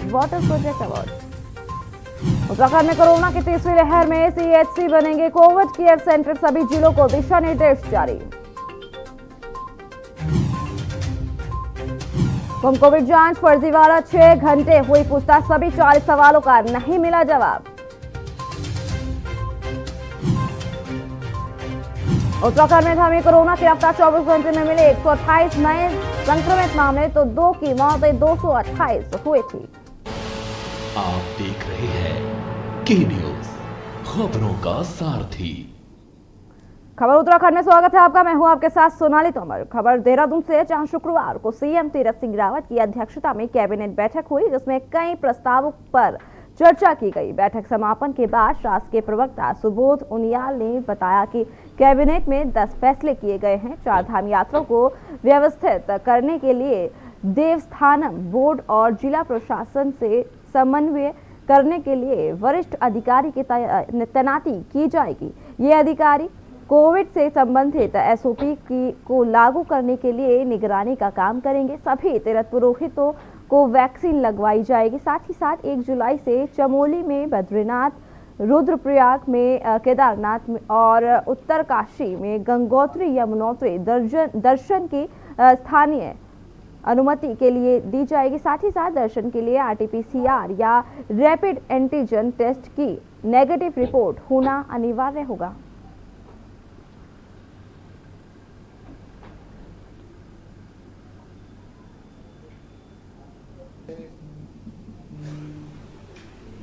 Water project award. Uttarakhand में corona की तीसरी लहर में सीएचसी बनेंगे कोविड केयर सेंटर, सभी जिलों को दिशा निर्देश जारी। होम कोविड जांच फर्जीवाड़ा 6 घंटे हुई पूछताछ, सभी 40 सवालों का नहीं मिला जवाब। उत्तराखंड में थमी कोरोना की रफ्तार, 24 घंटे में मिले 128 नए संक्रमित मामले तो 2 की मौतें 228 हुई थी। आप देख रहे हैं के न्यूज, खबरों का सारथी। खबर उत्तराखंड में स्वागत है आपका, मैं हूं आपके साथ सोनाली तोमर। खबर देहरादून से, जहां शुक्रवार को सीएम तीरथ सिंह रावत की अध्यक्षता में कैबिनेट बैठक हुई, जिसमें कई प्रस्तावों पर चर्चा की गई। बैठक समापन के बाद शासकीय प्रवक्ता सुबोध उनियाल ने बताया कि कैबिनेट में 10 फैसले किए गए हैं। 4 धाम यात्राओं को व्यवस्थित करने के लिए देवस्थानम बोर्ड और जिला प्रशासन से समन्वय करने के लिए वरिष्ठ अधिकारी की तैनाती की जाएगी। ये अधिकारी कोविड से संबंधित एसओपी को लागू करने के लिए निगरानी का काम करेंगे। सभी तीर्थ पुरोहितों को वैक्सीन लगवाई जाएगी। साथ ही साथ 1 जुलाई से चमोली में बद्रीनाथ, रुद्रप्रयाग में केदारनाथ और उत्तरकाशी में गंगोत्री यमुनोत्री दर्शन की स्थानीय अनुमति के लिए दी जाएगी। साथ ही साथ दर्शन के लिए आरटीपीसीआर या रैपिड एंटीजन टेस्ट की नेगेटिव रिपोर्ट होना अनिवार्य होगा।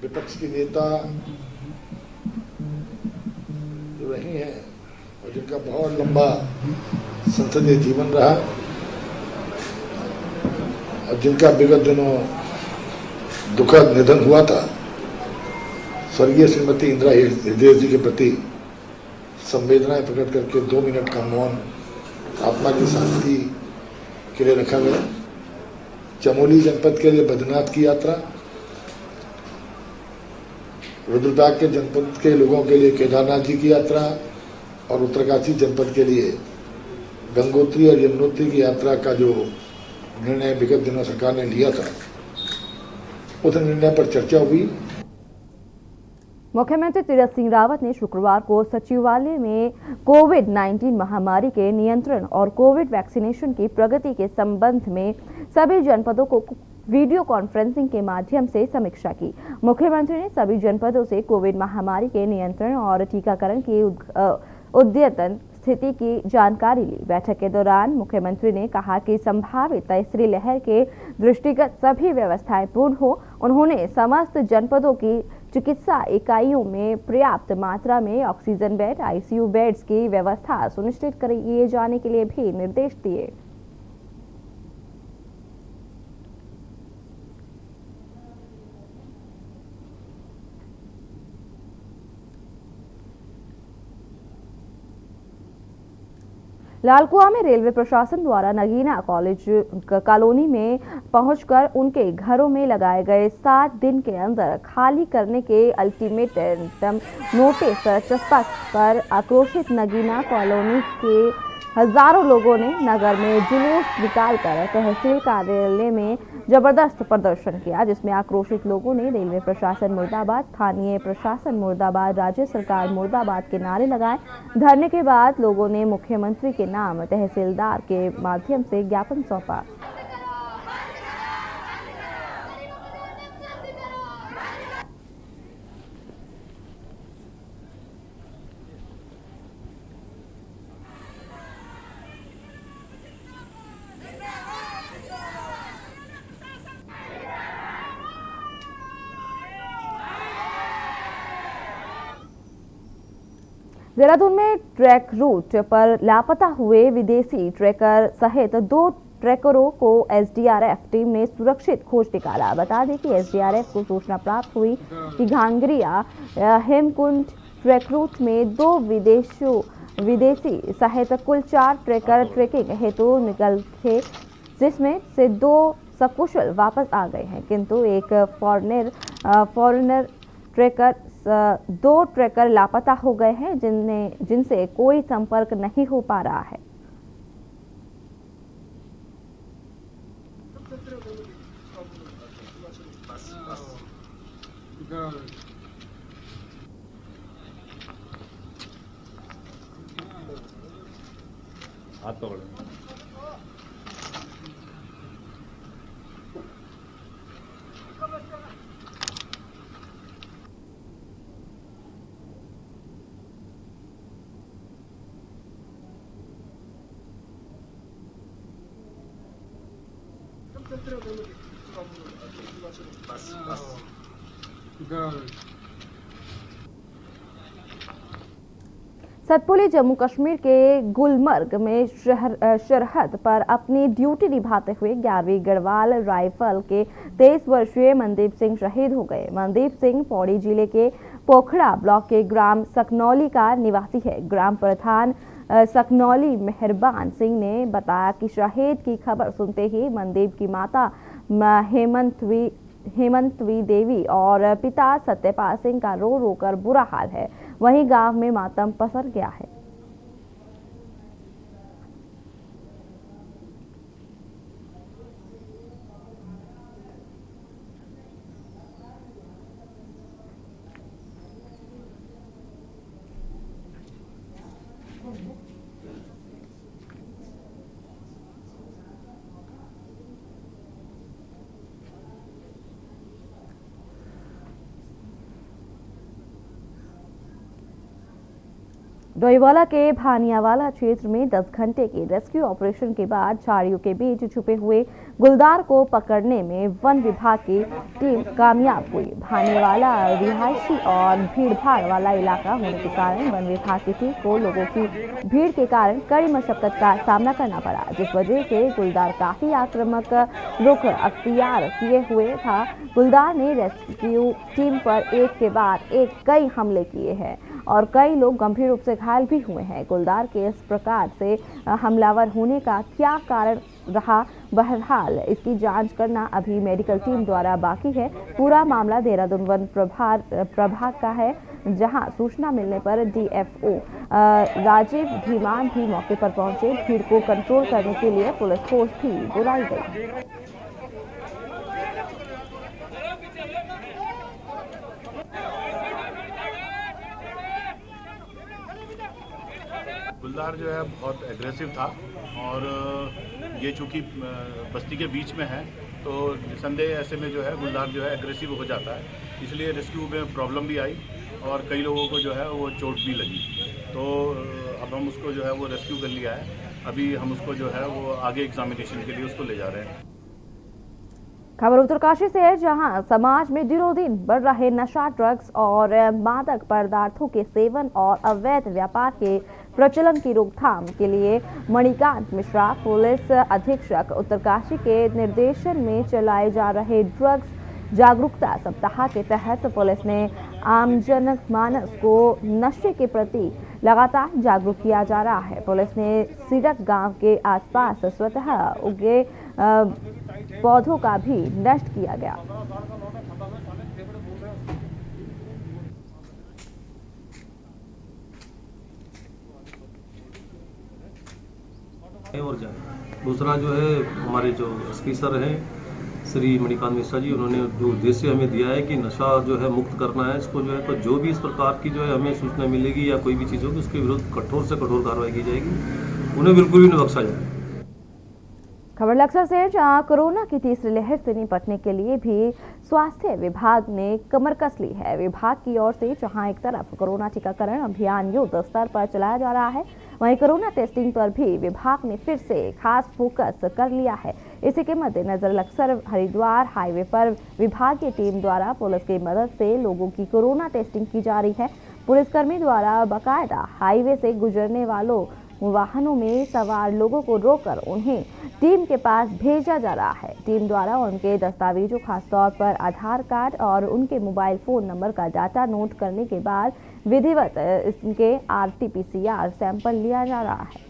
विपक्ष की नेता जो रही हैं और जिनका बहुत लंबा संसदीय जीवन रहा और जिनका विगत दिनों दुखद निधन हुआ था, स्वर्गीय श्रीमती इंदिरा हृदय जी के प्रति संवेदनाएं प्रकट करके 2 मिनट का मौन आत्मा की शांति के लिए रखा गया। चमोली जनपद के लिए बद्रीनाथ की यात्रा, रुद्रप्रयाग के जनपद के लोगों के लिए केदारनाथ जी की यात्रा और उत्तरकाशी जनपद के लिए गंगोत्री और यमुनोत्री की यात्रा का जो निर्णय विगत दिनों सरकार ने लिया था, उस निर्णय पर चर्चा हुई। मुख्यमंत्री तीरथ सिंह रावत ने शुक्रवार को सचिवालय में कोविड-19 महामारी के नियंत्रण और कोविड वैक्सीनेशन की प्रगति के संबंध में सभी जनपदों को वीडियो कॉन्फ्रेंसिंग के माध्यम से समीक्षा की। मुख्यमंत्री ने सभी जनपदों से कोविड महामारी के नियंत्रण और टीकाकरण की अद्यतन स्थिति की जानकारी ली। बैठक के दौरान मुख्यमंत्री ने कहा कि संभावित तीसरी लहर के दृष्टिगत सभी व्यवस्थाएं पूर्ण हो। उन्होंने समस्त जनपदों की चिकित्सा इकाइयों में पर्याप्त मात्रा में ऑक्सीजन बेड, आईसीयू बेड्स की व्यवस्था सुनिश्चित किए जाने के लिए भी निर्देश दिए। लालकुआं में रेलवे प्रशासन द्वारा नगीना कॉलेज कॉलोनी में पहुंचकर उनके घरों में लगाए गए 7 दिन के अंदर खाली करने के अल्टीमेटम नोटिस चस्पा कर आक्रोशित नगीना कॉलोनी के हजारों लोगों ने नगर में जुलूस निकालकर तहसील कार्यालय में जबरदस्त प्रदर्शन किया, जिसमें आक्रोशित लोगों ने रेलवे प्रशासन मुर्दाबाद, स्थानीय प्रशासन मुर्दाबाद, राज्य सरकार मुर्दाबाद के नारे लगाए। धरने के बाद लोगों ने मुख्यमंत्री के नाम तहसीलदार के माध्यम से ज्ञापन सौंपा। देहरादून में ट्रैक रूट पर लापता हुए विदेशी ट्रैकर सहित 2 ट्रैकरों को एसडीआरएफ टीम ने सुरक्षित खोज निकाला। बता दें कि एसडीआरएफ को सूचना प्राप्त हुई कि घांगरिया हेमकुंड ट्रैक रूट में 2 विदेशी सहित कुल 4 ट्रैकर ट्रैकिंग हेतु निकल थे, जिसमें से 2 सकुशल वापस आ गए हैं, किंतु एक फॉरेनर ट्रैकर 2 ट्रैकर लापता हो गए हैं, जिनसे कोई संपर्क नहीं हो पा रहा है। हाथ पकड़ो। सतपुली जम्मू कश्मीर के गुलमर्ग में सरहद पर अपनी ड्यूटी निभाते हुए 11वीं गढ़वाल राइफल के 23 वर्षीय मनदीप सिंह शहीद हो गए। मनदीप सिंह पौड़ी जिले के पोखड़ा ब्लॉक के ग्राम सकनौली का निवासी है। ग्राम प्रधान सकनौली मेहरबान सिंह ने बताया कि शहीद की खबर सुनते ही मनदीप की माता हेमंतवी देवी और पिता सत्यपाल सिंह का रो रो कर बुरा हाल है। वहीं गांव में मातम पसर गया है। डोईवाला के भानियावाला क्षेत्र में 10 घंटे के रेस्क्यू ऑपरेशन के बाद झाड़ियों के बीच छुपे हुए गुलदार को पकड़ने में वन विभाग की टीम कामयाब हुई। भानियावाला रिहायशी और भीड़भाड़ वाला इलाका होने के कारण वन विभाग की टीम को लोगों की भीड़ के कारण कड़ी मशक्कत का सामना करना पड़ा, जिस वजह से गुलदार काफी आक्रामक रुख अख्तियार किए हुए था। गुलदार ने रेस्क्यू टीम पर एक के बाद एक कई हमले किए हैं और कई लोग गंभीर रूप से घायल भी हुए हैं। गुलदार के इस प्रकार से हमलावर होने का क्या कारण रहा, बहरहाल इसकी जांच करना अभी मेडिकल टीम द्वारा बाकी है। पूरा मामला देहरादून वन प्रभाग का है, जहां सूचना मिलने पर डीएफओ राजीव धीमान भी मौके पर पहुंचे। भीड़ को कंट्रोल करने के लिए पुलिस फोर्स भी बुलाई गई। गुलदार जो है बहुत एग्रेसिव था और ये चूँकि बस्ती के बीच में है तो निसंदेह ऐसे में जो है गुलदार जो है एग्रेसिव हो जाता है, इसलिए रेस्क्यू में प्रॉब्लम भी आई और कई लोगों को जो है वो चोट भी लगी। तो अब हम उसको जो है वो रेस्क्यू कर लिया है। अभी हम उसको जो है वो आगे एग्जामिनेशन के लिए उसको ले जा रहे हैं। खबर उत्तरकाशी से है, जहां समाज में दिनों दिन बढ़ रहे नशा, ड्रग्स और मादक पदार्थों के सेवन और अवैध व्यापार के प्रचलन की रोकथाम के लिए मणिकांत मिश्रा पुलिस अधीक्षक उत्तरकाशी के निर्देशन में चलाए जा रहे ड्रग्स जागरूकता सप्ताह के तहत पुलिस ने आम जनमानस को नशे के प्रति लगातार जागरूक किया जा रहा है। पुलिस ने सिरक गांव के आसपास स्वतः उगे पौधों का भी नष्ट किया गया। और दूसरा जो है हमारे जो एसपी सर हैं श्री मणिकांत मिश्रा जी, उन्होंने जो उद्देश्य हमें दिया है कि नशा जो है मुक्त करना है इसको जो है, तो जो भी इस प्रकार की जो है हमें सूचना मिलेगी या कोई भी चीज़ होगी उसके विरुद्ध कठोर से कठोर कार्रवाई की जाएगी, उन्हें बिल्कुल भी नहीं बख्शा जाएगा। खबर लक्सर से, जहां कोरोना की तीसरी लहर से निपटने के लिए भी स्वास्थ्य विभाग ने कमर कस ली है। विभाग की ओर से जहां एक तरफ कोरोना टीकाकरण अभियान युद्ध स्तर पर चलाया जा रहा है, वहीं कोरोना टेस्टिंग पर भी विभाग ने फिर से खास फोकस कर लिया है। इसी के मद्देनजर लक्सर हरिद्वार हाईवे पर विभागीय टीम द्वारा पुलिस की मदद से लोगों की कोरोना टेस्टिंग की जा रही है। पुलिसकर्मी द्वारा बाकायदा हाईवे से गुजरने वालों वाहनों में सवार लोगों को रोककर उन्हें टीम के पास भेजा जा रहा है। टीम द्वारा उनके दस्तावेजों, खासतौर पर आधार कार्ड और उनके मोबाइल फोन नंबर का डाटा नोट करने के बाद विधिवत इनके RT-PCR सैंपल लिया जा रहा है।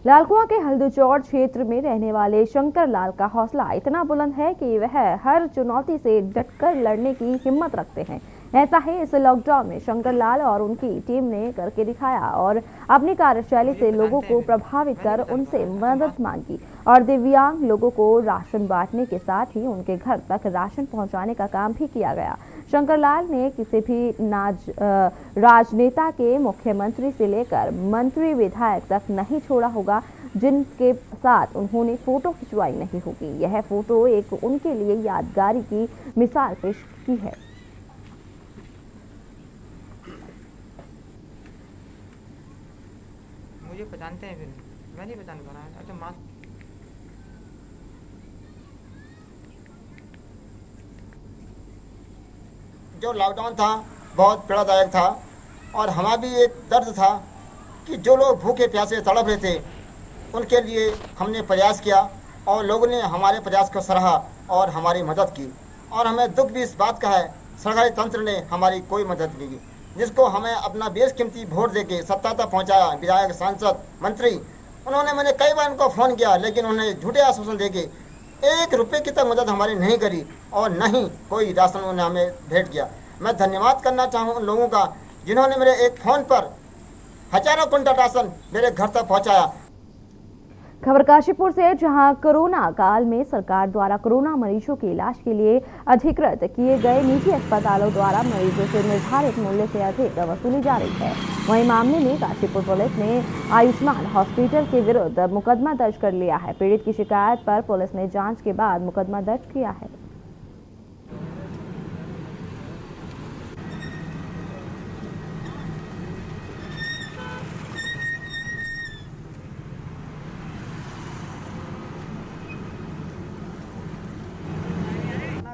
लालकुआं के हल्दूचौड़ क्षेत्र में रहने वाले शंकर लाल का हौसला इतना बुलंद है कि वह हर चुनौती से डटकर लड़ने की हिम्मत रखते हैं। ऐसा ही इस लॉकडाउन में शंकर लाल और उनकी टीम ने करके दिखाया और अपनी कार्यशैली से लोगों को प्रभावित कर उनसे मदद मांगी और दिव्यांग लोगों को राशन बांटने के साथ ही उनके घर तक राशन पहुंचाने का काम भी किया गया। शंकर लाल ने किसी भी राजनेता के मुख्यमंत्री से लेकर मंत्री विधायक तक नहीं छोड़ा होगा जिनके साथ उन्होंने फोटो खिंचवाई नहीं होगी। यह फोटो एक उनके लिए यादगारी की मिसाल पेश की है। मुझे पहचानते हैं, फिर मैं नहीं पहचान पा रहा। अच्छा, मास्क जो लॉकडाउन था बहुत पीड़ादायक था और हमारा भी एक दर्द था कि जो लोग भूखे प्यासे तड़प रहे थे उनके लिए हमने प्रयास किया और लोगों ने हमारे प्रयास को सराहा और हमारी मदद की। और हमें दुख भी इस बात का है, सरकारी तंत्र ने हमारी कोई मदद नहीं की। जिसको हमें अपना बेशकीमती वोट देके सत्ता तक पहुँचाया, विधायक, सांसद, मंत्री, उन्होंने मैंने कई बार उनको फ़ोन किया लेकिन उन्होंने झूठे आश्वासन देके 1 रुपये की तक मदद हमारी नहीं करी और न ही कोई राशन उन्होंने हमें भेंट किया। मैं धन्यवाद करना चाहूँ उन लोगों का जिन्होंने मेरे एक फ़ोन पर हजारों कुंटल राशन मेरे घर तक पहुँचाया। खबर काशीपुर से, जहां कोरोना काल में सरकार द्वारा कोरोना मरीजों के इलाज के लिए अधिकृत किए गए निजी अस्पतालों द्वारा मरीजों से निर्धारित मूल्य से अधिक वसूली जा रही है। वहीं मामले में काशीपुर पुलिस ने आयुष्मान हॉस्पिटल के विरुद्ध मुकदमा दर्ज कर लिया है। पीड़ित की शिकायत पर पुलिस ने जांच के बाद मुकदमा दर्ज किया है।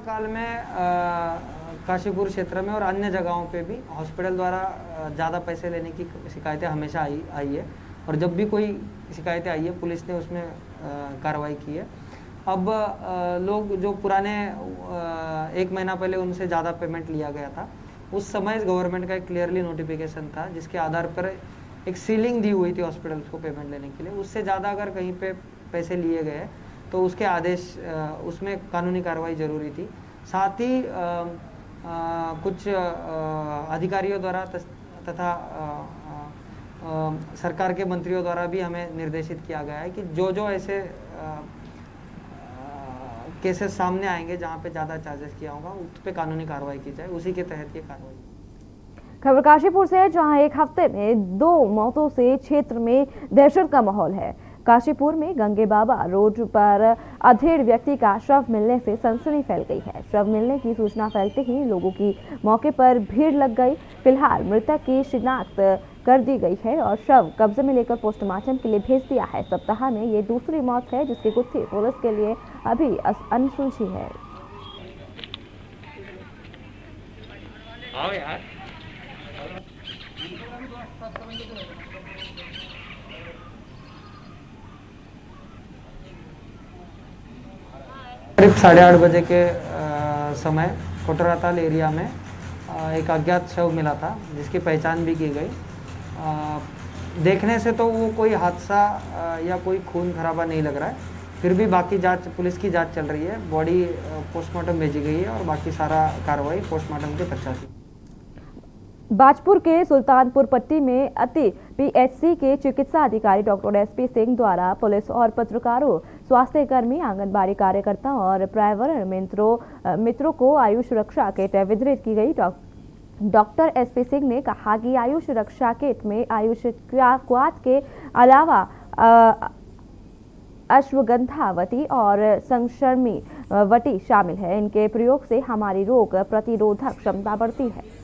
काल में काशीपुर क्षेत्र में और अन्य जगहों पे भी हॉस्पिटल द्वारा ज़्यादा पैसे लेने की शिकायतें हमेशा आई है और जब भी कोई शिकायतें आई है पुलिस ने उसमें कार्रवाई की है। अब लोग जो पुराने 1 महीना पहले उनसे ज़्यादा पेमेंट लिया गया था, उस समय गवर्नमेंट का एक क्लियरली नोटिफिकेशन था जिसके आधार पर एक सीलिंग दी हुई थी हॉस्पिटल्स को पेमेंट लेने के लिए। उससे ज़्यादा अगर कहीं पे पैसे लिए गए तो उसके आदेश उसमें कानूनी कार्रवाई जरूरी थी। साथ ही कुछ अधिकारियों द्वारा तथा सरकार के मंत्रियों द्वारा भी हमें निर्देशित किया गया है कि जो ऐसे केसेस सामने आएंगे जहां पे ज़्यादा चार्जेस किया होगा उस पर कानूनी कार्रवाई की जाए, उसी के तहत ये कार्रवाई। खबर काशीपुर से, जहां एक हफ्ते में 2 मौतों से क्षेत्र में दहशत का माहौल है। काशीपुर में गंगे बाबा रोड पर अधेड़ व्यक्ति का शव मिलने से सनसनी फैल गई है। शव मिलने की सूचना फैलते ही लोगों की मौके पर भीड़ लग गई। फिलहाल मृतक की शिनाख्त कर दी गई है और शव कब्जे में लेकर पोस्टमार्टम के लिए भेज दिया है। सप्ताह में ये दूसरी मौत है जिसकी गुत्थी पुलिस के लिए अभी अनसुलझी है। करीब 8:30 बजे के समय कोटराताल एरिया में एक अज्ञात शव मिला था जिसकी पहचान भी की गई। देखने से तो वो कोई हादसा या कोई खून खराबा नहीं लग रहा है, फिर भी बाकी जांच, पुलिस की जांच चल रही है। बॉडी पोस्टमार्टम भेजी गई है और बाकी सारा कार्रवाई पोस्टमार्टम के पश्चात। बाजपुर के सुल्तानपुर पट्टी में अति पीएचसी के चिकित्सा अधिकारी डॉक्टर एसपी सिंह द्वारा पुलिस और पत्रकारों, स्वास्थ्य कर्मी, आंगनबाड़ी कार्यकर्ता और पर्यावरण मित्रों को आयुष रक्षा किट वितरित की गई। डॉक्टर एसपी सिंह ने कहा कि आयुष रक्षा किट में आयुष क्वाथ के अलावा अश्वगंधावती और संशर्मी वटी शामिल है। इनके प्रयोग से हमारी रोग प्रतिरोधक क्षमता बढ़ती है।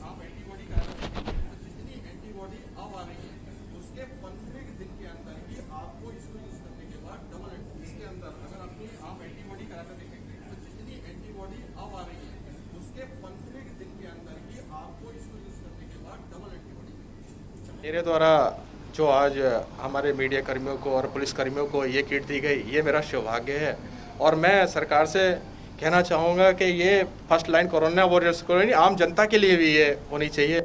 मेरे द्वारा जो आज हमारे मीडिया कर्मियों को और पुलिस कर्मियों को ये किट दी गई, ये मेरा सौभाग्य है और मैं सरकार से कहना चाहूँगा कि ये फर्स्ट लाइन कोरोना वॉरियर्स को नहीं, आम जनता के लिए भी ये होनी चाहिए।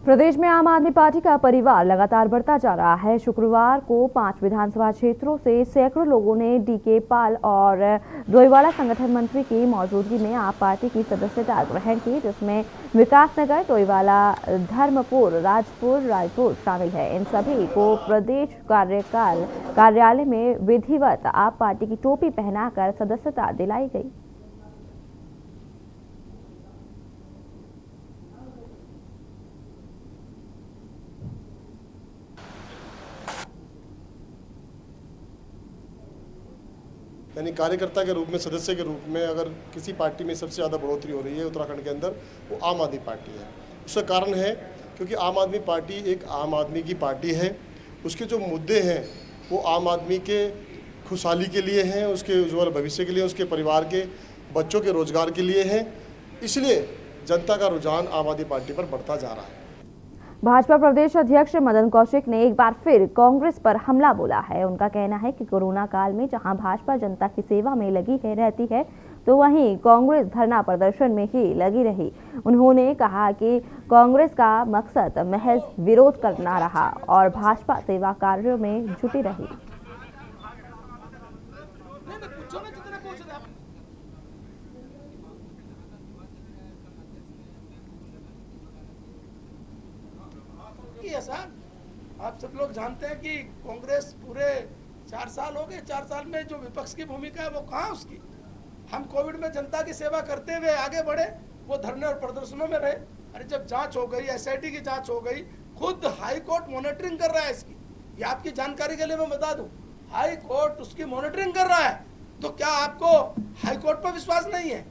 प्रदेश में आम आदमी पार्टी का परिवार लगातार बढ़ता जा रहा है। शुक्रवार को 5 विधानसभा क्षेत्रों से सैकड़ों लोगों ने डीके पाल और डोईवाला संगठन मंत्री की मौजूदगी में आप पार्टी की सदस्यता ग्रहण की, जिसमें विकासनगर, डोईवाला, धर्मपुर, राजपुर, रायपुर शामिल है। इन सभी को प्रदेश कार्यालय में विधिवत आप पार्टी की टोपी पहनाकर सदस्यता दिलाई गई। यानी कार्यकर्ता के रूप में, सदस्य के रूप में अगर किसी पार्टी में सबसे ज़्यादा बढ़ोतरी हो रही है उत्तराखंड के अंदर, वो आम आदमी पार्टी है। उसका कारण है क्योंकि आम आदमी पार्टी एक आम आदमी की पार्टी है। उसके जो मुद्दे हैं वो आम आदमी के खुशहाली के लिए हैं, उसके उज्ज्वल भविष्य के लिए, उसके परिवार के बच्चों के रोजगार के लिए हैं। इसलिए जनता का रुझान आम आदमी पार्टी पर बढ़ता जा रहा है। भाजपा प्रदेश अध्यक्ष मदन कौशिक ने एक बार फिर कांग्रेस पर हमला बोला है। उनका कहना है कि कोरोना काल में जहां भाजपा जनता की सेवा में रहती है तो वहीं कांग्रेस धरना प्रदर्शन में ही लगी रही। उन्होंने कहा कि कांग्रेस का मकसद महज विरोध करना रहा और भाजपा सेवा कार्यों में जुटी रही। आप सब लोग जानते हैं कि कांग्रेस पूरे 4 साल हो गए, 4 साल में जो विपक्ष की भूमिका है वो कहाँ उसकी। हम कोविड में जनता की सेवा करते हुए आगे बढ़े, वो धरने और प्रदर्शनों में रहे। अरे जब जांच हो गई, एसआईटी की जांच हो गई, खुद हाई कोर्ट मॉनिटरिंग कर रहा है इसकी। ये आपकी जानकारी के लिए मैं बता दूं, हाई कोर्ट उसकी मॉनिटरिंग कर रहा है। तो क्या आपको हाई कोर्ट पर विश्वास नहीं है?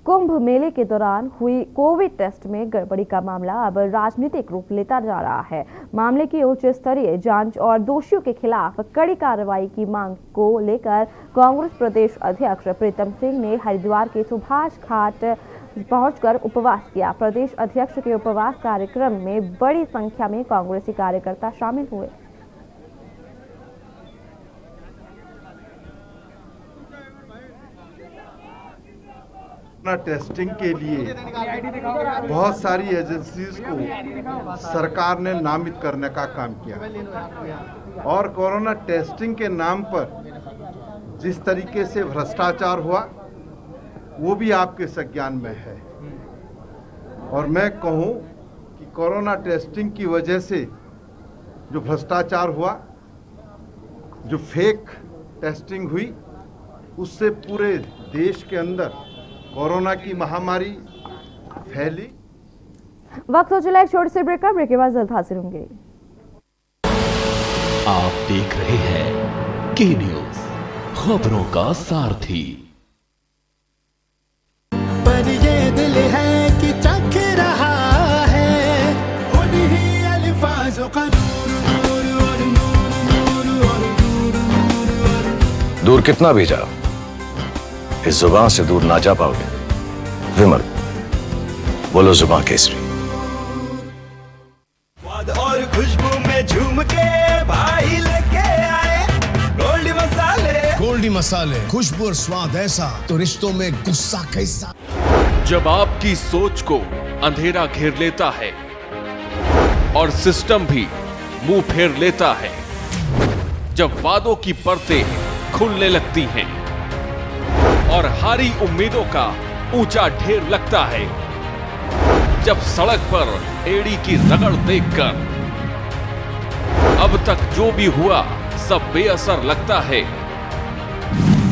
कुंभ मेले के दौरान हुई कोविड टेस्ट में गड़बड़ी का मामला अब राजनीतिक रूप लेता जा रहा है। मामले की उच्च स्तरीय जांच और दोषियों के खिलाफ कड़ी कार्रवाई की मांग को लेकर कांग्रेस प्रदेश अध्यक्ष प्रीतम सिंह ने हरिद्वार के सुभाष घाट पहुंचकर उपवास किया। प्रदेश अध्यक्ष के उपवास कार्यक्रम में बड़ी संख्या में कांग्रेसी कार्यकर्ता शामिल हुए। टेस्टिंग के लिए बहुत सारी एजेंसीज को सरकार ने नामित करने का काम किया और कोरोना टेस्टिंग के नाम पर जिस तरीके से भ्रष्टाचार हुआ वो भी आपके संज्ञान में है। और मैं कहूँ कि कोरोना टेस्टिंग की वजह से जो भ्रष्टाचार हुआ, जो फेक टेस्टिंग हुई, उससे पूरे देश के अंदर कोरोना की महामारी फैली। वक्त हो चला एक छोटे से ब्रेक का। ब्रेक के बाद जल्द हाजिर होंगे। आप देख रहे हैं के न्यूज, खबरों का सारथी। पर ये दिल है कि चख रहा है उन्हीं अल्फाजों का दूर कितना भी जाओ, इस जुबान से दूर ना जा पाओगे। विमल, बोलो जुबान केसरी। और खुशबू में झूम के भाई लेके आए गोल्डी मसाले। गोल्डी मसाले, खुशबू और स्वाद ऐसा तो रिश्तों में गुस्सा कैसा। जब आपकी सोच को अंधेरा घेर लेता है और सिस्टम भी मुंह फेर लेता है, जब वादों की परतें खुलने लगती हैं और हारी उम्मीदों का ऊंचा ढेर लगता है, जब सड़क पर एड़ी की रगड़ देखकर अब तक जो भी हुआ सब बेअसर लगता है,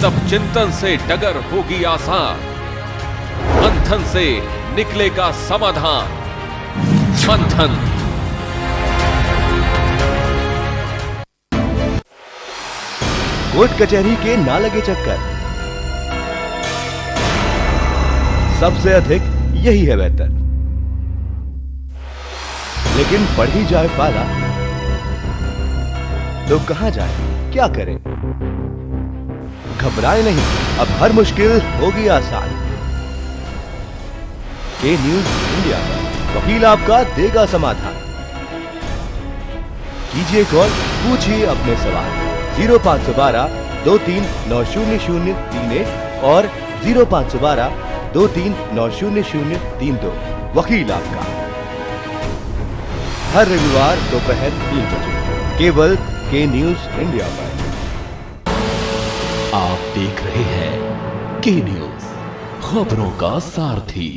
तब चिंतन से डगर होगी आसान, मंथन से निकलेगा समाधान। मंथन। कोर्ट कचहरी के ना लगे चक्कर, सबसे अधिक यही है बेहतर। लेकिन बढ़ ही जाए पाला तो कहां जाए, क्या करें? घबराए नहीं, अब हर मुश्किल होगी आसान। के न्यूज इंडिया पर वकील आपका देगा समाधान। कीजिए कॉल, पूछिए अपने सवाल। 0512 23900031 और 0512 23900032। वकील आपका हर रविवार दोपहर 3 बजे केवल के न्यूज इंडिया पर। आप देख रहे हैं के न्यूज, खबरों का सारथी।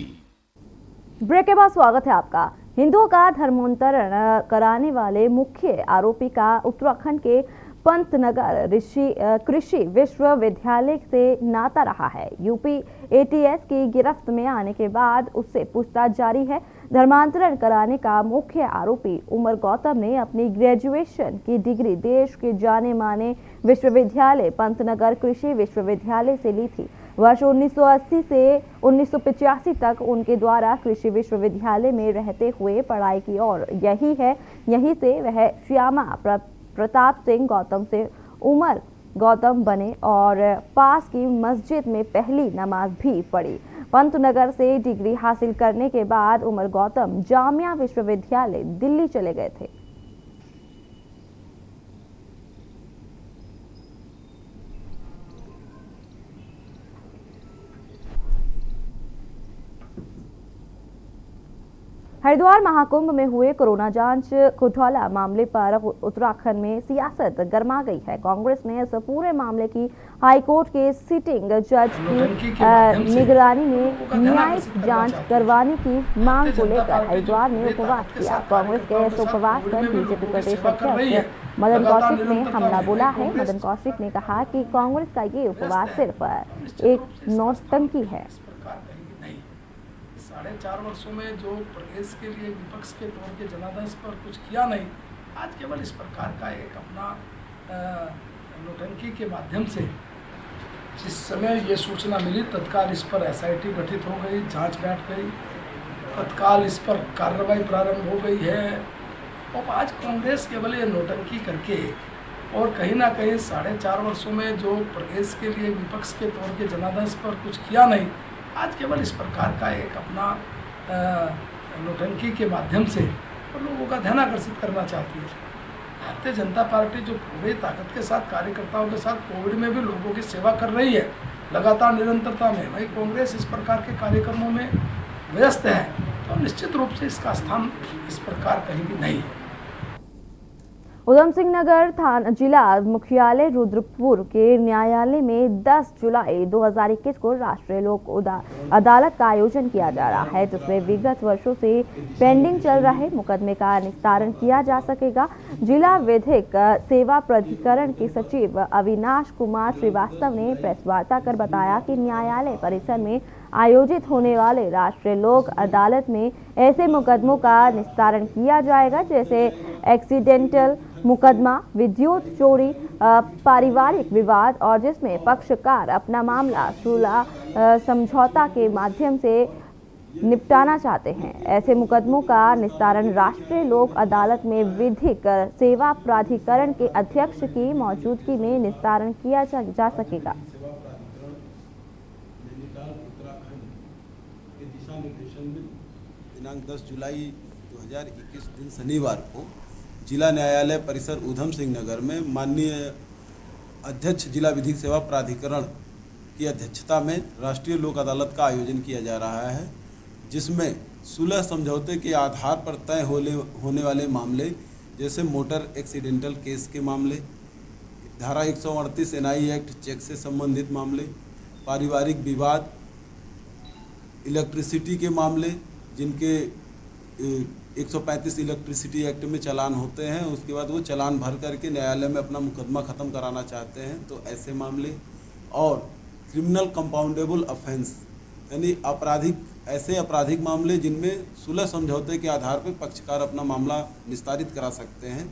ब्रेक के बाद स्वागत है आपका। हिंदुओं का धर्मांतरण कराने वाले मुख्य आरोपी का उत्तराखंड के पंतनगर कृषि विश्वविद्यालय से नाता रहा है। यूपी एटीएस की गिरफ्त में आने के बाद उससे पूछताछ जारी है। धर्मांतरण कराने का मुख्य आरोपी उमर गौतम ने अपनी ग्रेजुएशन की डिग्री देश के जाने माने विश्वविद्यालय पंतनगर कृषि विश्वविद्यालय से ली थी। वर्ष 1980 से 1985 तक उनके द्वारा कृषि विश्वविद्यालय में रहते हुए पढ़ाई की और यहीं से वह श्यामा प्रताप सिंह गौतम से उमर गौतम बने और पास की मस्जिद में पहली नमाज भी पढ़ी। पंतनगर से डिग्री हासिल करने के बाद उमर गौतम जामिया विश्वविद्यालय दिल्ली चले गए थे। हरिद्वार महाकुंभ में हुए कोरोना जांच घोटाला मामले पर उत्तराखंड में सियासत गर्मा गई है। कांग्रेस ने इस पूरे मामले की हाईकोर्ट के सिटिंग जज की निगरानी में न्यायिक जांच करवाने की मांग को लेकर हरिद्वार में उपवास किया। कांग्रेस के इस उपवास पर बीजेपी प्रदेश अध्यक्ष मदन कौशिक ने हमला बोला है। मदन कौशिक ने कहा कि कांग्रेस का ये उपवास सिर्फ एक नौटंकी है। 4.5 वर्षों में जो प्रदेश के लिए विपक्ष के तौर के जनादेश पर कुछ किया नहीं, आज केवल इस प्रकार का एक अपना नौटंकी के माध्यम से जिस समय ये सूचना मिली तत्काल इस पर एसआईटी गठित हो गई, जांच बैठ गई, तत्काल इस पर कार्रवाई प्रारंभ हो गई है। और आज कांग्रेस केवल ये नौटंकी करके और कहीं ना कहीं 4.5 वर्षों में जो प्रदेश के लिए विपक्ष के तौर के जनादेश पर कुछ किया नहीं, आज केवल इस प्रकार का एक अपना नौटंकी के माध्यम से लोगों का ध्यान आकर्षित करना चाहती है। भारतीय जनता पार्टी जो पूरी ताकत के साथ कार्यकर्ताओं के साथ कोविड में भी लोगों की सेवा कर रही है लगातार निरंतरता में, वही कांग्रेस इस प्रकार के कार्यक्रमों में व्यस्त है, तो निश्चित रूप से इसका स्थान इस प्रकार कहीं भी नहीं है। उधम सिंह नगर थाना जिला मुख्यालय रुद्रपुर के न्यायालय में 10 जुलाई 2021 को राष्ट्रीय लोक अदालत का आयोजन किया जा रहा है, जिसमें विगत वर्षों से पेंडिंग चल रहे मुकदमे का निस्तारण किया जा सकेगा। जिला विधिक सेवा प्राधिकरण के सचिव अविनाश कुमार श्रीवास्तव ने प्रेस वार्ता कर बताया कि न्यायालय परिसर में आयोजित होने वाले राष्ट्रीय लोक अदालत में ऐसे मुकदमों का निस्तारण किया जाएगा जैसे एक्सीडेंटल मुकदमा, विद्युत चोरी, पारिवारिक विवाद और जिसमें पक्षकार अपना मामला सुलह समझौता के माध्यम से निपटाना चाहते हैं। ऐसे मुकदमों का निस्तारण राष्ट्रीय लोक अदालत में विधिक सेवा प्राधिकरण के अध्यक्ष की मौजूदगी में निस्तारण किया जा सकेगा। दिनांक 10 जुलाई 2021 दिन शनिवार को जिला न्यायालय परिसर उधम सिंह नगर में माननीय अध्यक्ष जिला विधिक सेवा प्राधिकरण की अध्यक्षता में राष्ट्रीय लोक अदालत का आयोजन किया जा रहा है, जिसमें सुलह समझौते के आधार पर तय होने वाले मामले जैसे मोटर एक्सीडेंटल केस के मामले, धारा 138 एनआई एक्ट चेक से संबंधित मामले, पारिवारिक विवाद, इलेक्ट्रिसिटी के मामले जिनके 135 इलेक्ट्रिसिटी एक्ट में चालान होते हैं, उसके बाद वो चालान भर करके न्यायालय में अपना मुकदमा ख़त्म कराना चाहते हैं, तो ऐसे मामले, और क्रिमिनल कंपाउंडेबल ऑफेंस यानी ऐसे आपराधिक मामले जिनमें सुलह समझौते के आधार पर पक्षकार अपना मामला निस्तारित करा सकते हैं।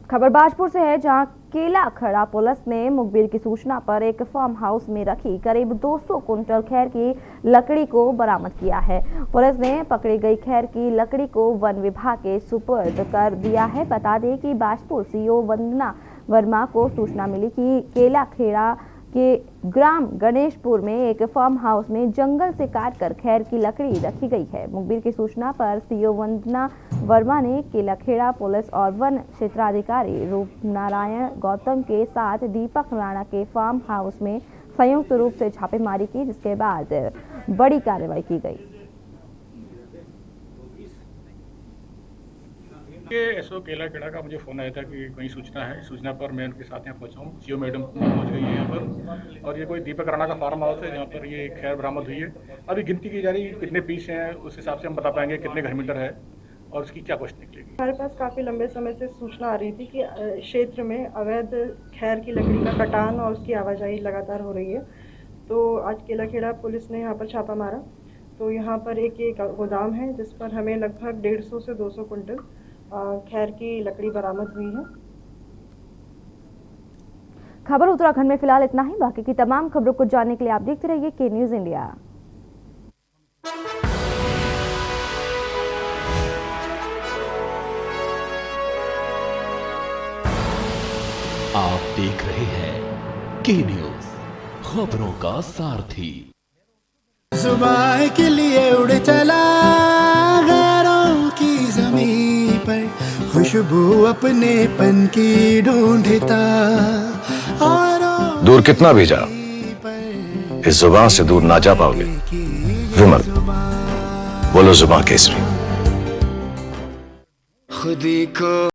खबर बाजपुर से है, जहां केलाखेड़ा पुलिस ने मुखबिर की सूचना पर एक फार्म हाउस में रखी करीब 200 कुंटल खैर की लकड़ी को बरामद किया है। पुलिस ने पकड़ी गई खैर की लकड़ी को वन विभाग के सुपुर्द कर दिया है। बता दें कि बाजपुर सीओ वंदना वर्मा को सूचना मिली कि केलाखेड़ा के ग्राम गणेशपुर में एक फार्म हाउस में जंगल से काटकर खैर की लकड़ी रखी गई है। मुखबिर की सूचना पर सीओ वंदना वर्मा ने केलाखेड़ा पुलिस और वन क्षेत्राधिकारी रूपनारायण गौतम के साथ दीपक राणा के फार्म हाउस में संयुक्त रूप से छापेमारी की, जिसके बाद बड़ी कार्रवाई की गई। ये एसओ केला का मुझे फ़ोन आया था कि कहीं सूचना है। सूचना पर मैं उनके साथ यहाँ पहुँचा हूँ। सीओ मैडम पहुँच गई है यहाँ पर, और ये कोई दीपक राणा का फार्म हाउस है जहाँ पर ये खैर बरामद हुई है। अभी गिनती की जा रही है कितने पीस हैं, उस हिसाब से हम बता पाएंगे कितने घर मीटर है और उसकी क्या कॉस्ट निकलेगी। हमारे पास काफ़ी लंबे समय से सूचना आ रही थी कि क्षेत्र में अवैध खैर की लकड़ी का कटान और उसकी आवाजाही लगातार हो रही है। तो आज केलाखेड़ा पुलिस ने यहाँ पर छापा मारा, तो यहाँ पर एक गोदाम है जिस पर हमें लगभग 150 से 200 कुंटल खैर की लकड़ी बरामद हुई है। खबर उत्तराखंड में फिलहाल इतना ही। बाकी की तमाम खबरों को जानने के लिए आप देखते रहिए के न्यूज़ इंडिया। आप देख रहे हैं के न्यूज़, खबरों का सारथी। सुबह के लिए उड़ चला गैरों की ज़मीं पर, खुशबू अपने पन की ढूंढता। दूर कितना भी जाओ, इस जुबान से दूर ना जा पाओगे। विमल, बोलो जुबान केसरी। खुदी को